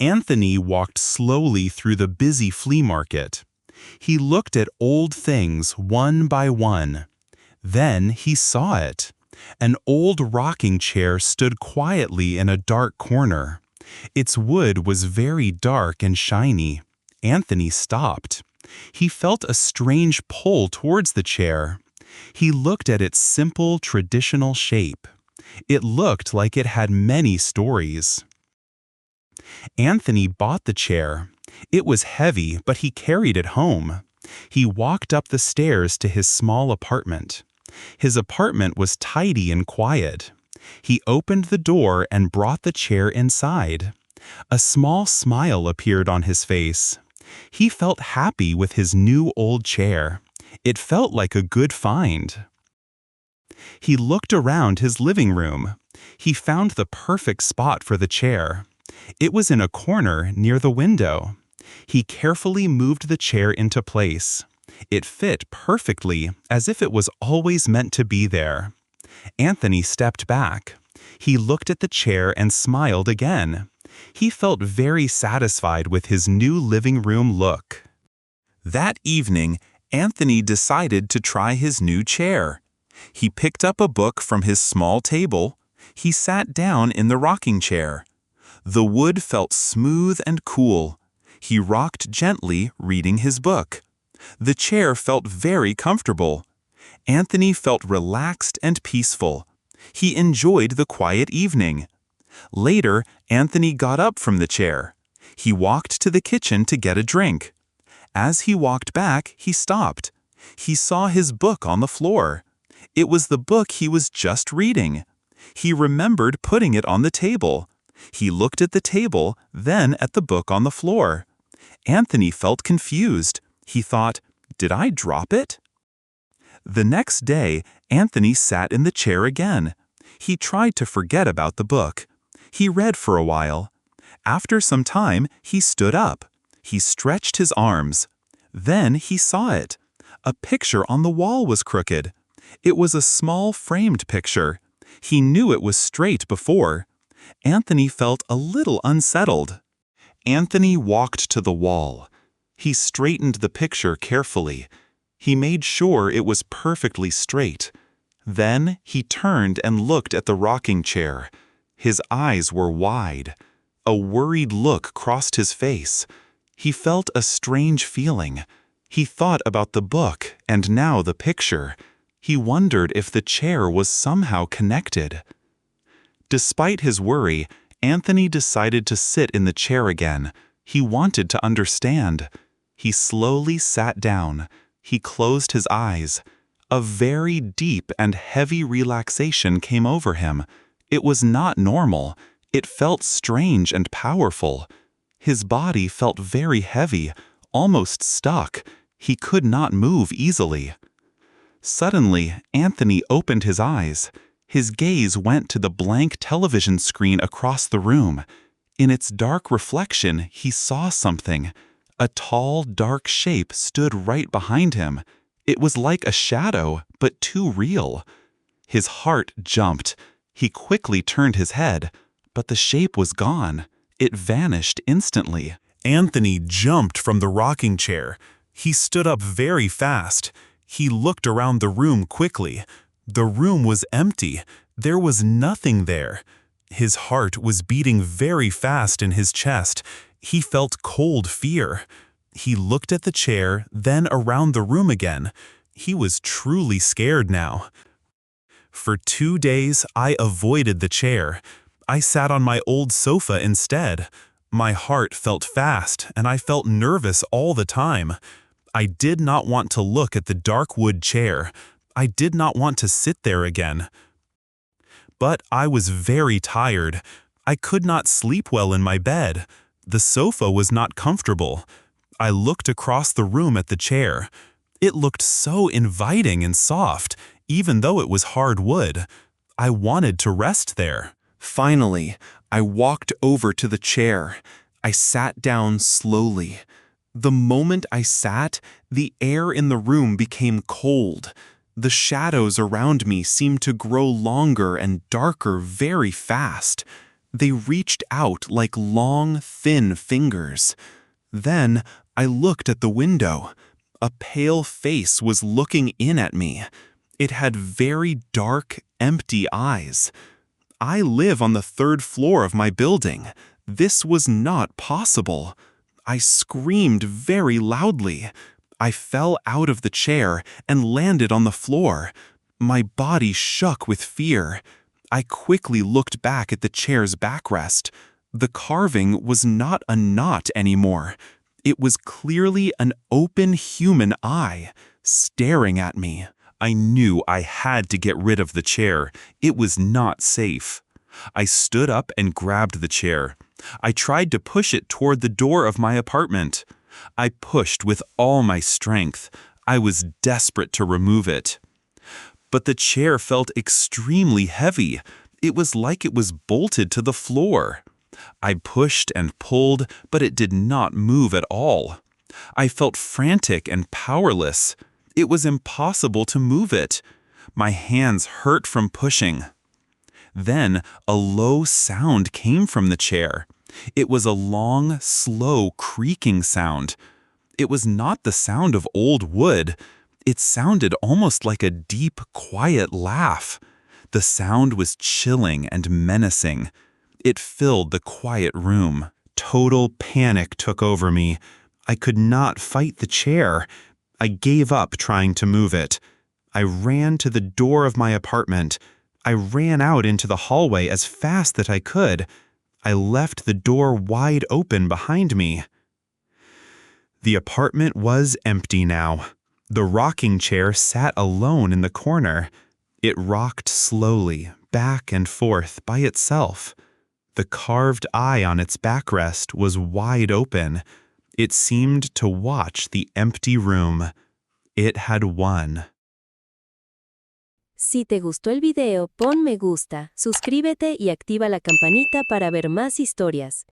Anthony walked slowly through the busy flea market. He looked at old things one by one. Then he saw it. An old rocking chair stood quietly in a dark corner. Its wood was very dark and shiny. Anthony stopped. He felt a strange pull towards the chair. He looked at its simple, traditional shape. It looked like it had many stories. Anthony bought the chair. It was heavy, but he carried it home. He walked up the stairs to his small apartment. His apartment was tidy and quiet. He opened the door and brought the chair inside. A small smile appeared on his face. He felt happy with his new old chair. It felt like a good find. He looked around his living room. He found the perfect spot for the chair. It was in a corner near the window. He carefully moved the chair into place. It fit perfectly, as if it was always meant to be there. Anthony stepped back. He looked at the chair and smiled again. He felt very satisfied with his new living room look. That evening, Anthony decided to try his new chair. He picked up a book from his small table. He sat down in the rocking chair. The wood felt smooth and cool. He rocked gently, reading his book. The chair felt very comfortable. Anthony felt relaxed and peaceful. He enjoyed the quiet evening. Later, Anthony got up from the chair. He walked to the kitchen to get a drink. As he walked back, he stopped. He saw his book on the floor. It was the book he was just reading. He remembered putting it on the table. He looked at the table, then at the book on the floor. Anthony felt confused. He thought, "Did I drop it?" The next day, Anthony sat in the chair again. He tried to forget about the book. He read for a while. After some time, he stood up. He stretched his arms. Then he saw it. A picture on the wall was crooked. It was a small framed picture. He knew it was straight before. Anthony felt a little unsettled. Anthony walked to the wall. He straightened the picture carefully. He made sure it was perfectly straight. Then he turned and looked at the rocking chair. His eyes were wide. A worried look crossed his face. He felt a strange feeling. He thought about the book and now the picture. He wondered if the chair was somehow connected. Despite his worry, Anthony decided to sit in the chair again. He wanted to understand. He slowly sat down. He closed his eyes. A very deep and heavy relaxation came over him. It was not normal. It felt strange and powerful. His body felt very heavy, almost stuck. He could not move easily. Suddenly, Anthony opened his eyes. His gaze went to the blank television screen across the room. In its dark reflection, he saw something. A tall, dark shape stood right behind him. It was like a shadow, but too real. His heart jumped. He quickly turned his head, but the shape was gone. It vanished instantly. Anthony jumped from the rocking chair. He stood up very fast. He looked around the room quickly. The room was empty. There was nothing there. His heart was beating very fast in his chest. He felt cold fear. He looked at the chair, then around the room again. He was truly scared now. For 2 days, I avoided the chair. I sat on my old sofa instead. My heart felt fast, and I felt nervous all the time. I did not want to look at the dark wood chair. I did not want to sit there again. But I was very tired. I could not sleep well in my bed. The sofa was not comfortable. I looked across the room at the chair. It looked so inviting and soft, even though it was hard wood. I wanted to rest there. Finally, I walked over to the chair. I sat down slowly. The moment I sat, the air in the room became cold. The shadows around me seemed to grow longer and darker very fast. They reached out like long, thin fingers. Then I looked at the window. A pale face was looking in at me. It had very dark, empty eyes. I live on the third floor of my building. This was not possible. I screamed very loudly. I fell out of the chair and landed on the floor. My body shook with fear. I quickly looked back at the chair's backrest. The carving was not a knot anymore. It was clearly an open human eye, staring at me. I knew I had to get rid of the chair. It was not safe. I stood up and grabbed the chair. I tried to push it toward the door of my apartment. I pushed with all my strength. I was desperate to remove it. But the chair felt extremely heavy. It was like it was bolted to the floor. I pushed and pulled, but it did not move at all. I felt frantic and powerless. It was impossible to move it. My hands hurt from pushing. Then a low sound came from the chair. It was a long, slow, creaking sound. It was not the sound of old wood. It sounded almost like a deep, quiet laugh. The sound was chilling and menacing. It filled the quiet room. Total panic took over me. I could not fight the chair. I gave up trying to move it. I ran to the door of my apartment. I ran out into the hallway as fast that I could. I left the door wide open behind me. The apartment was empty now. The rocking chair sat alone in the corner. It rocked slowly, back and forth by itself. The carved eye on its backrest was wide open. It seemed to watch the empty room. It had won. Si te gustó el video, pon me gusta, suscríbete y activa la campanita para ver más historias.